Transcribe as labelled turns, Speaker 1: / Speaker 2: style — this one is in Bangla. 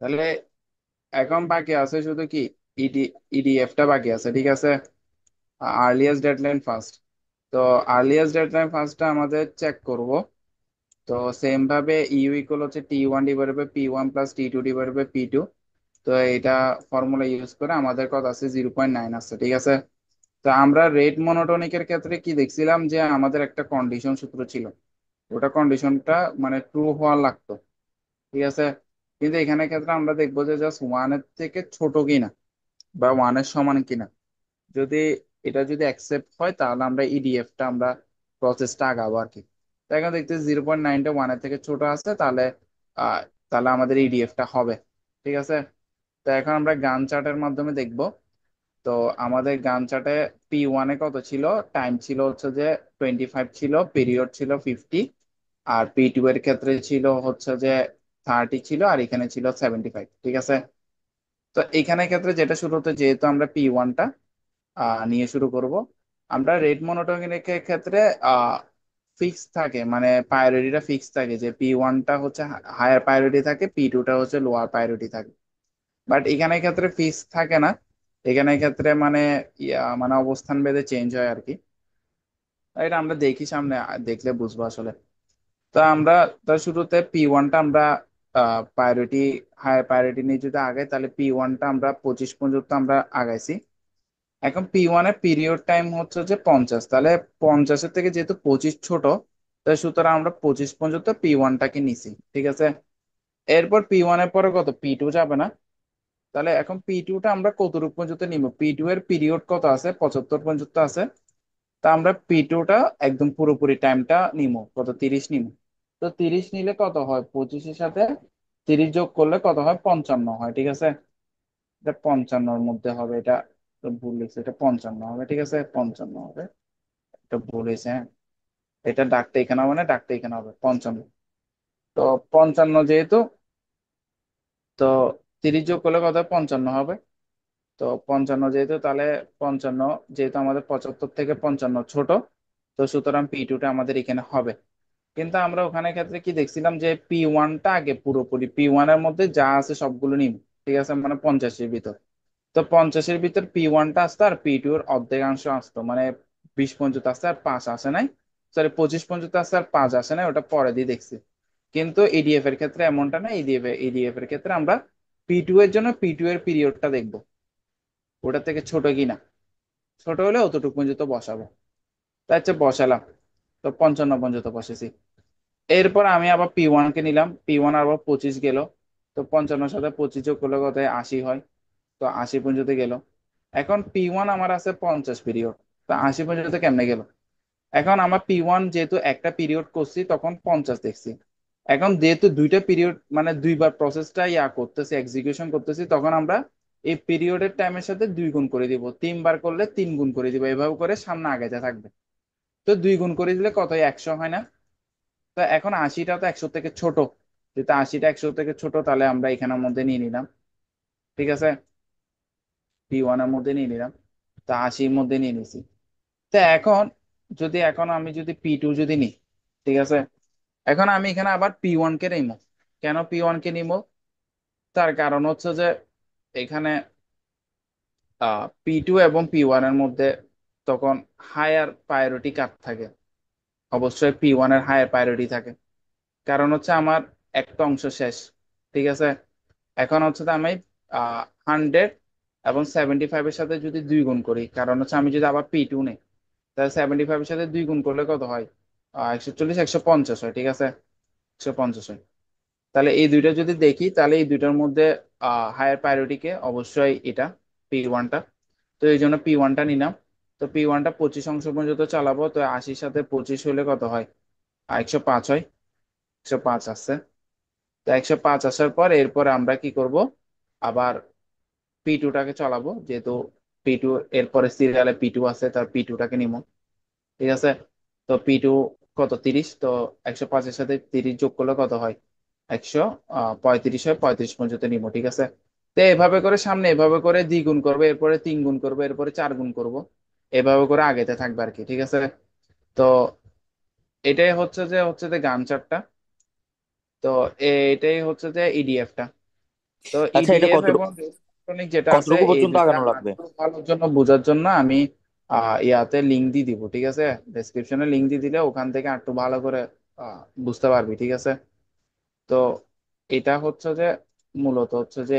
Speaker 1: তাহলে এখন বাকি আছে শুধু কি ইডি ইডিএফটা বাকি আছে, ঠিক আছে। Earliest deadline first. তো আর্লিয়েস্ট ডেডলাইন ফার্স্টটা আমাদের চেক করব। তো সেম ভাবে ইউ ইকুয়াল হচ্ছে T1 divided by P1 plus T2 divided by P2। তো এটা ফর্মুলা ইউজ করে আমাদের কত আছে, 0.9 আছে, ঠিক আছে। তো আমরা রেট মনোটোনিকের ক্ষেত্রে কি দেখছিলাম যে আমাদের একটা কন্ডিশন সূত্র ছিল, ওটা কন্ডিশনটা মানে ট্রু হওয়ার লাগতো, ঠিক আছে। কিন্তু এখানে ক্ষেত্রে আমরা দেখবো যে জাস্ট ওয়ানের থেকে ছোট কিনা বা ওয়ানের সমান কিনা। যদি এটা যদি অ্যাকসেপ্ট হয় তাহলে আমরা ইডিএফটা আমরা প্রসেসটা আগাবো আর কি। তো এখন দেখতে 0.9টা ওয়ানের থেকে ছোট আছে, তাহলে আহ তাহলে আমাদের ইডিএফটা হবে, ঠিক আছে। তো এখন আমরা গান চার্টের মাধ্যমে দেখব। তো আমাদের গান চার্টে P1-এ কত ছিল, টাইম ছিল হচ্ছে যে 25 ছিল, পিরিয়ড ছিল 50, আর P2 এর ক্ষেত্রে ছিল হচ্ছে যে 30 ছিল, আর এখানে ছিল 75, ঠিক আছে। তো এখানে ক্ষেত্রে যেটা শুরু হতো, যেহেতু আমরা P1টা নিয়ে শুরু করব। আমরা রেট মনোটোনিক এর ক্ষেত্রে ফিক্স থাকে, মানে প্রায়োরিটিটা ফিক্স থাকে, যে P1টা হচ্ছে হায়ার প্রায়োরিটি থাকে, P2টা হচ্ছে লোয়ার প্রায়োরিটি থাকে। বাট এখানে ক্ষেত্রে ফিক্স থাকে না। এখানে ক্ষেত্রে মানে মানে অবস্থান ভেদে চেঞ্জ হয় আর কি। এটা আমরা দেখি সামনে, দেখলে বুঝবো আসলে। তো আমরা তার শুরুতে P1টা আমরা প্রায়োরিটি হায়ার প্রায়োরিটি নিয়ে যদি আগাই, তাহলে P1টা আমরা 25 পর্যন্ত আমরা আগাইছি। এখন P1 এর পিরিয়ড টাইম হচ্ছে যে 50, তাহলে 50-এর থেকে যেহেতু 25 ছোট, তাই সুতরাং আমরা 25 পর্যন্ত P1টাকে নিছি, ঠিক আছে। এরপর P1-এর পরে কত, P2 যাবে না। তাহলে এখন P2টা আমরা কতটুকু পর্যন্ত নিব, P2 এর পিরিয়ড কত আছে, 75 পর্যন্ত আছে। তা আমরা P2টা একদম পুরোপুরি টাইমটা নিব, কত, 30 নিব। তো 30 নিলে কত হয়, 25-এর সাথে 30 যোগ করলে কত হয়, 55 হয়, ঠিক আছে। এটা 55-র মধ্যে হবে, এটা তো ভুল লিখছে, এটা 55 হবে, ঠিক আছে, 55 হবে। এটা ভুল হয়েছে, হ্যাঁ। এটা ডাকটা এখানে হবে না, ডাকটা এখানে হবে 55। তো 55 যেহেতু, তো 30 যোগ করলে কত হয়, 55 হবে। তো 55 যেহেতু, তাহলে 55 যেহেতু আমাদের 75 থেকে 55 ছোট, তো সুতরাং P2টা আমাদের এখানে হবে। কিন্তু আমরা ওখানে ক্ষেত্রে কি দেখছিলাম, যে P1টা আগে পুরোপুরি P1-এর মধ্যে যা আছে সবগুলো নিব, ঠিক আছে, মানে 50-এর ভিতর। তো 50-এর ভিতর P1টা আসতো, আর P2 এর অর্ধেকাংশ আসতো, মানে 20 পর্যন্ত আসছে আর 5 আসে নাই। সরি, 25 পর্যন্ত আসছে আর 5 আসে নাই, ওটা পরে দিয়ে দেখছি। কিন্তু ইডিএফ এর ক্ষেত্রে এমনটা না, ইডিএফ এর ক্ষেত্রে আমরা P2 এর জন্য P2 এর পিরিয়ডটা দেখবো, ওটা থেকে ছোট কিনা। ছোট হলে অতটুকু পর্যন্ত বসাবো। তাই হচ্ছে বসালাম। তো 55 পর্যন্ত বসেছি। এরপর আমি আবার P1 কে নিলাম, P1 আবার 25 গেল। তো 55-এর সাথে 25 যোগ করলে কত হয়, 80 হয়। তো 80 পর্যন্ত গেল। এখন P1 আমার আছে 50 পিরিয়ড। তো 80 পর্যন্ত কেমনে গেল। এখন আমার P1 যেহেতু একটা পিরিয়ড করছি, তখন 50 দেখছি। এখন যেহেতু দুইটা পিরিয়ড, মানে দুইবার প্রসেসটা করতেছি, এক্সিকিউশন করতেছি, তখন আমরা এই পিরিয়ডের টাইমের সাথে 2 গুণ করে দিব, 3 বার করলে 3 গুণ করে দিব, এভাবে করে সামনে আগাইতে থাকবে। তো 2 গুণ করে দিলে কত হয়, 100 হয় না। তো এখন 80টা তো 100 থেকে ছোট, যেহেতু 80টা 100 থেকে ছোট, তাহলে আমরা এখানের মধ্যে নিয়ে নিলাম, ঠিক আছে। P1-এর মধ্যে নিয়ে নিলাম। তো 80-র মধ্যে নিয়ে নিছি। তো এখন যদি এখন আমি যদি P2 যদি নিই, ঠিক আছে। এখন আমি এখানে আবার P1 কে নিব। কেন P1 কে নিব, তার কারণ হচ্ছে যে এখানে P2 এবং P1-এর মধ্যে তখন হায়ার প্রায়োরিটি কার থাকে, অবশ্যই P1-এর হায়ার প্রায়োরিটি থাকে। কারণ হচ্ছে আমার একটা অংশ শেষ, ঠিক আছে। এখন হচ্ছে যে আমি 100 এবং 75-এর সাথে যদি 2 গুণ করি, কারণ হচ্ছে আমি যদি আবার P2 নেই, তাহলে 75-এর সাথে 2 গুণ করলে কত হয়, 140, 150 হয়, ঠিক আছে, 150 হয়। তাহলে এই দুইটা যদি দেখি, তাহলে এই দুইটার মধ্যে হায়ার প্রায়োরিটি কে, অবশ্যই এটা P1টা। তো এই জন্য P1টা নিলাম। তো P1টা 25 অংশ পর্যন্ত চালাবো। তো 80-র সাথে 25 হলে কত হয়, 105 হয়। 105 আসছে। তো 105 আসার পর এরপরে আমরা কি করব, আবার P2টাকে চালাবো, যেহেতু P2 এরপরে সিরিয়ালে P2 আছে, তার P2টাকে নিব, ঠিক আছে। তো P2 কত, 30। তো 105-এর সাথে 30 যোগ করলে কত হয়, 135 হয়, 35 পর্যন্ত নিব, ঠিক আছে। তো এভাবে করে সামনে এভাবে করে 2 গুণ করবো, এরপরে 3 গুণ করবো, এরপরে 4 গুণ করবো, এভাবে করে আগেতে থাকবে আর কি, ঠিক আছে। তো এটাই হচ্ছে যে গান চার্টটা। তো এটাই হচ্ছে যে ইডিএফটা। তো
Speaker 2: আচ্ছা, এটা
Speaker 1: ইডিএফ
Speaker 2: কতটুকু
Speaker 1: এবং ইলেকট্রনিক যেটা আছে
Speaker 2: কতটুকু
Speaker 1: এই
Speaker 2: পর্যন্ত
Speaker 1: দুইটা
Speaker 2: আগানো লাগবে?
Speaker 1: আরেকটু ভালোর জন্য বোঝার জন্য আমি ইয়াতে লিঙ্ক দিয়ে দিব, ঠিক আছে? ডেসক্রিপশনে লিঙ্ক দিয়ে দিলে ওখান থেকে একটু ভালো করে বুঝতে পারবি, ঠিক আছে? তো এটা হচ্ছে যে মূলত হচ্ছে যে